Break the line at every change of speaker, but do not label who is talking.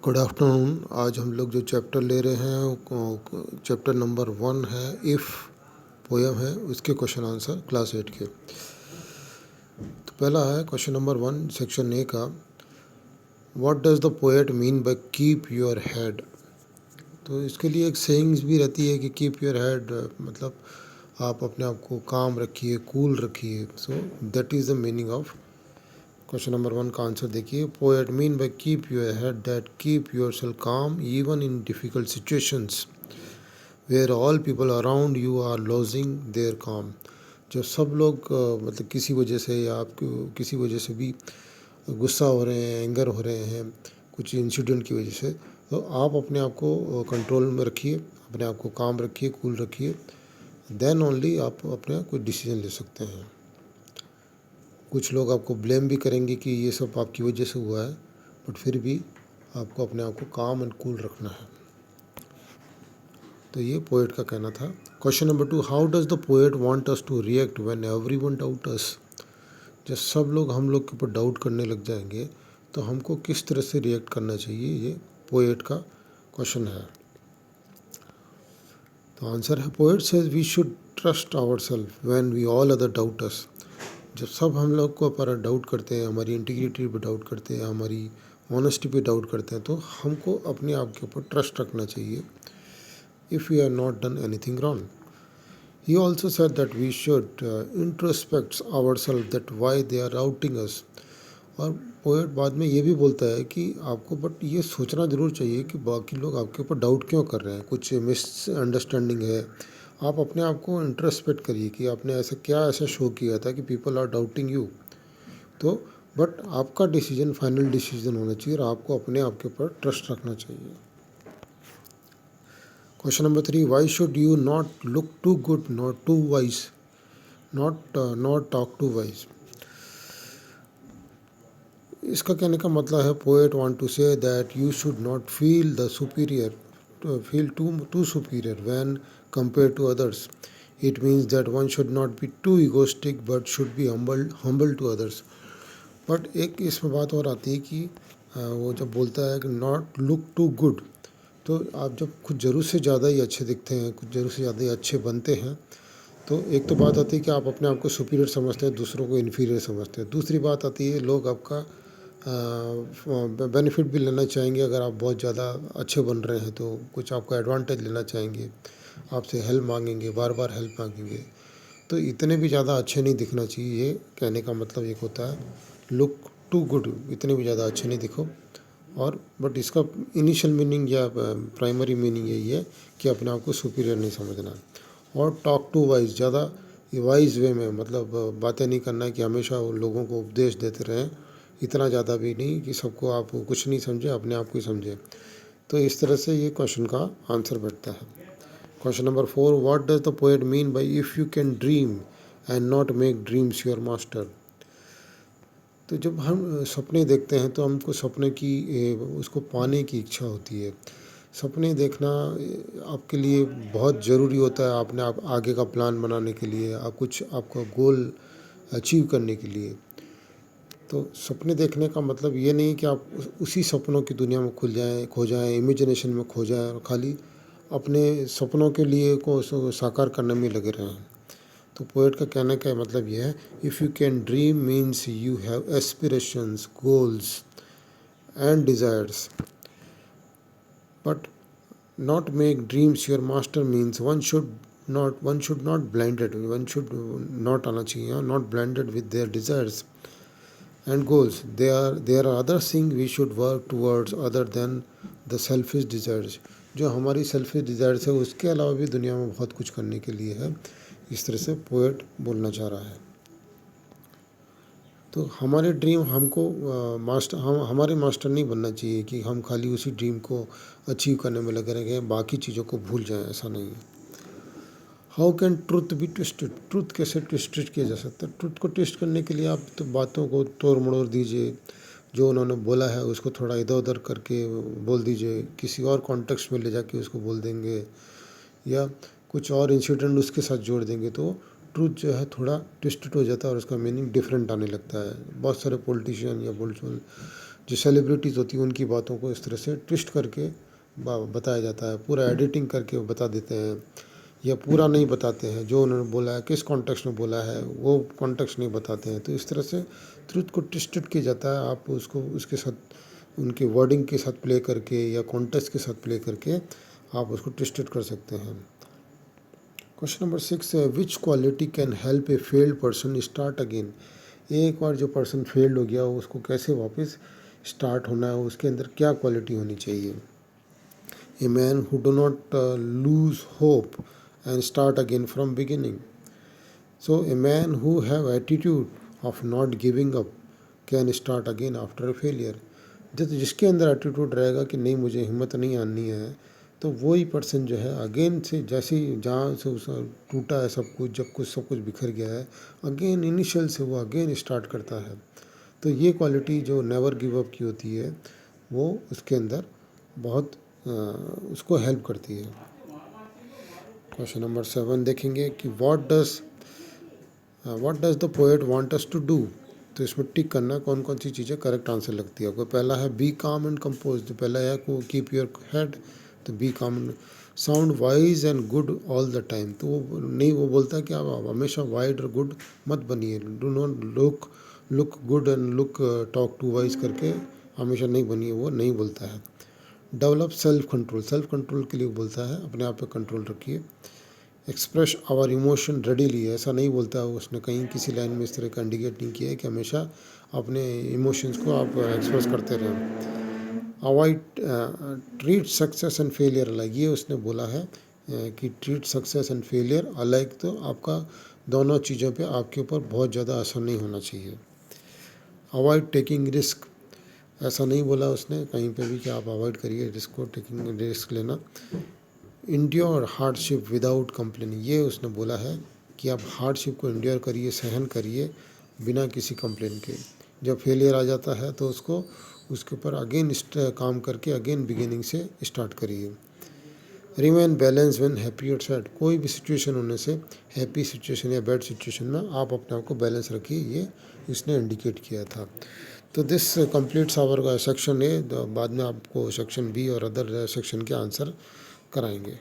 Good afternoon. आज हम लोग जो चैप्टर ले रहे हैं चैप्टर नंबर 1 है, इफ़ पोयम है, उसके क्वेश्चन आंसर क्लास 8 के। तो पहला है क्वेश्चन नंबर 1 सेक्शन ए का, what does the poet mean by keep your head. तो इसके लिए एक सेइंग्स भी रहती है कि कीप योर हेड मतलब आप अपने आप को काम रखिए, कूल रखिए। So that is the meaning of question number 1 का आंसर देखिए। Poet mean by keep your head that keep yourself calm even in difficult situations where all people around you are losing their calm. जब सब लोग मतलब किसी वजह से या आपको किसी वजह से भी गुस्सा हो रहे हैं, एंगर हो रहे हैं कुछ इंसिडेंट की वजह से, तो आप अपने आप को कंट्रोल में रखिए, अपने आप को काम रखिए, कूल रखिए। देन ओनली आप अपने कोई डिसीजन ले सकते हैं। कुछ लोग आपको ब्लेम भी करेंगे कि ये सब आपकी वजह से हुआ है, बट फिर भी आपको अपने आप को काम एंड कूल रखना है। तो ये पोएट का कहना था। Question number 2, how does the poet want us to react when everyone doubt us. जब सब लोग हम लोग के ऊपर डाउट करने लग जाएंगे तो हमको किस तरह से रिएक्ट करना चाहिए, ये पोएट का क्वेश्चन है। तो आंसर है, poet says we should trust ourself when we all other doubt us. जब सब हम लोग को पर डाउट करते हैं, हमारी इंटीग्रिटी पे डाउट करते हैं, हमारी ऑनेस्टी पे डाउट करते हैं, तो हमको अपने आप के ऊपर ट्रस्ट रखना चाहिए if we are not done anything wrong. He also said that we should introspect ourselves that why they are doubting us। और पोएट बाद में ये भी बोलता है कि आपको बट ये सोचना ज़रूर चाहिए कि बाकी लोग आपके ऊपर डाउट क्यों कर रहे हैं, कुछ मिसअंडरस्टैंडिंग है। आप अपने आप को इंट्रोस्पेक्ट करिए कि आपने ऐसा शो किया था कि पीपल आर डाउटिंग यू। तो बट आपका डिसीजन फाइनल डिसीजन होना चाहिए और आपको अपने आप के ऊपर ट्रस्ट रखना चाहिए। Question number 3, why should you not look too good not too wise not talk too wise. इसका कहने का मतलब है, poet want to say that you should not feel the superior feel too superior when compare to others. It means that one should not be too egoistic but should be humble to others. But एक इसमें बात और आती है कि वो जब बोलता है कि नॉट लुक टू गुड, तो आप जब कुछ ज़रूरत से ज़्यादा ही अच्छे दिखते हैं, कुछ ज़रूरत से ज़्यादा ही अच्छे बनते हैं, तो एक तो बात आती है कि आप अपने आप को सुपीरियर समझते हैं, दूसरों को इन्फीरियर समझते हैं। दूसरी बात आती है, लोग आपका बेनिफिट भी लेना चाहेंगे। अगर आप बहुत ज़्यादा अच्छे बन रहे हैं तो कुछ आपका एडवांटेज लेना चाहेंगे, आपसे हेल्प मांगेंगे, बार बार हेल्प मांगेंगे। तो इतने भी ज़्यादा अच्छे नहीं दिखना चाहिए। ये कहने का मतलब एक होता है, लुक टू गुड, इतने भी ज़्यादा अच्छे नहीं दिखो। और बट इसका इनिशियल मीनिंग या प्राइमरी मीनिंग यही है कि अपने आप को सुपीरियर नहीं समझना। और टॉक टू वाइज, ज़्यादा वाइज वे में, मतलब बातें नहीं करना है कि हमेशा लोगों को उपदेश देते रहें, इतना ज़्यादा भी नहीं कि सबको आप कुछ नहीं समझे, अपने आप को ही समझे। तो इस तरह से ये क्वेश्चन का आंसर बैठता है। Question number 4, what does the poet mean by if you can dream and not make dreams your master. तो जब हम सपने देखते हैं तो हमको सपने की उसको पाने की इच्छा होती है। सपने देखना आपके लिए बहुत ज़रूरी होता है, आपने आप आगे का प्लान बनाने के लिए, आप कुछ आपका गोल अचीव करने के लिए। तो सपने देखने का मतलब ये नहीं कि आप उसी सपनों की दुनिया में खो जाएं, इमेजिनेशन में खो जाएं और खाली अपने सपनों के लिए को साकार करने में लगे रहें। तो पोएट का कहने का मतलब यह है, if you can dream means you have aspirations, goals and desires, but not make dreams your master means one should not blinded, one should not आना चाहिए, not blinded with their desires and goals. There are other thing we should work towards other than the selfish desires. जो हमारी selfish desires है उसके अलावा भी दुनिया में बहुत कुछ करने के लिए है। इस तरह से पोएट बोलना चाह रहा है। तो हमारे ड्रीम हमको हमारे मास्टर नहीं बनना चाहिए कि हम खाली उसी ड्रीम को अचीव करने में लगे रहेंगे, बाकी चीज़ों को भूल जाएं, ऐसा नहीं है। How can truth be twisted. Truth कैसे ट्विस्टेड किया जा सकता है। ट्रुथ को ट्विस्ट करने के लिए आप तो बातों को तोड़ मड़ोड़ दीजिए, जो उन्होंने बोला है उसको थोड़ा इधर उधर करके बोल दीजिए, किसी और कॉन्टेक्स्ट में ले जाके उसको बोल देंगे या कुछ और इंसिडेंट उसके साथ जोड़ देंगे, तो ट्रूथ जो है थोड़ा ट्विस्टेड हो जाता है और उसका मीनिंग डिफरेंट आने लगता है। बहुत सारे पॉलिटिशियन या बोलचोल जो सेलिब्रिटीज़ होती हैं उनकी बातों को इस तरह से ट्विस्ट करके बताया जाता है, पूरा एडिटिंग करके वो बता देते हैं, या पूरा नहीं बताते हैं, जो उन्होंने बोला है किस कॉन्टेक्स्ट में बोला है वो कॉन्टेक्स्ट नहीं बताते हैं। तो इस तरह से ट्रुथ को ट्विस्टेड किया जाता है, आप उसको उसके साथ उनके वर्डिंग के साथ प्ले करके या कॉन्टेक्स्ट के साथ प्ले करके आप उसको ट्विस्टेड कर सकते हैं। क्वेश्चन नंबर 6 है, विच quality can help A failed person start again. एक बार जो पर्सन फेल्ड हो गया हो उसको कैसे वापस स्टार्ट होना है, उसके अंदर क्या क्वालिटी होनी चाहिए। A man who do not lose hope and start again from beginning. So a man who have attitude of not giving up can start again after a failure. जिसके अंदर एटीट्यूड रहेगा कि नहीं मुझे हिम्मत नहीं आनी है, तो वही पर्सन जो है अगेन से जैसे ही जहाँ से उसका टूटा है सब कुछ, जब कुछ सब कुछ बिखर गया है, अगेन इनिशियल से वो अगेन स्टार्ट करता है। तो ये क्वालिटी जो नेवर गिव अप की होती है वो उसके अंदर बहुत उसको हेल्प करती है। क्वेश्चन नंबर 7 देखेंगे कि what does the poet want us to do. तो इसमें टिक करना कौन कौन सी चीज़ें करेक्ट आंसर लगती है। आपको पहला है बी काम एंड कंपोज, तो पहला है को कीप योर हेड, तो बी काम। Sound wise and good all the time, तो वो नहीं, वो बोलता है कि आप हमेशा वाइड और गुड मत बनिए, do not look good and look talk too wise करके हमेशा नहीं बनिए, वो नहीं बोलता है। डेवलप सेल्फ कंट्रोल के लिए बोलता है, अपने आप पे कंट्रोल रखिए। एक्सप्रेस आवर इमोशन रेडीली, ऐसा नहीं बोलता है उसने कहीं किसी लाइन में इस तरह का इंडिकेट नहीं किया है कि हमेशा अपने इमोशंस को आप एक्सप्रेस करते रहें। Avoid treat success and failure अलग, ये उसने बोला है कि ट्रीट सक्सेस एंड फेलियर अलग, तो आपका दोनों चीज़ों पे आपके ऊपर बहुत ज़्यादा असर नहीं होना चाहिए। अवॉइड टेकिंग रिस्क, ऐसा नहीं बोला उसने कहीं पे भी कि आप अवॉइड करिए रिस्क को, टेकिंग रिस्क लेना। इंड्योर हार्डशिप विदाउट कंप्लेनिंग, ये उसने बोला है कि आप हार्डशिप को इंड्योर करिए, सहन करिए बिना किसी कंप्लेन के। जब फेलियर आ जाता है तो उसको उसके ऊपर अगेन काम करके अगेन बिगिनिंग से स्टार्ट करिए। रिमेन बैलेंस व्हेन हैप्पी और सैड, कोई भी सिचुएशन होने से हैप्पी सिचुएशन या बैड सिचुएशन में आप अपने आप को बैलेंस रखिए, ये इसने इंडिकेट किया था। तो this completes our section A, बाद में आपको सेक्शन बी और अदर सेक्शन के आंसर कराएंगे।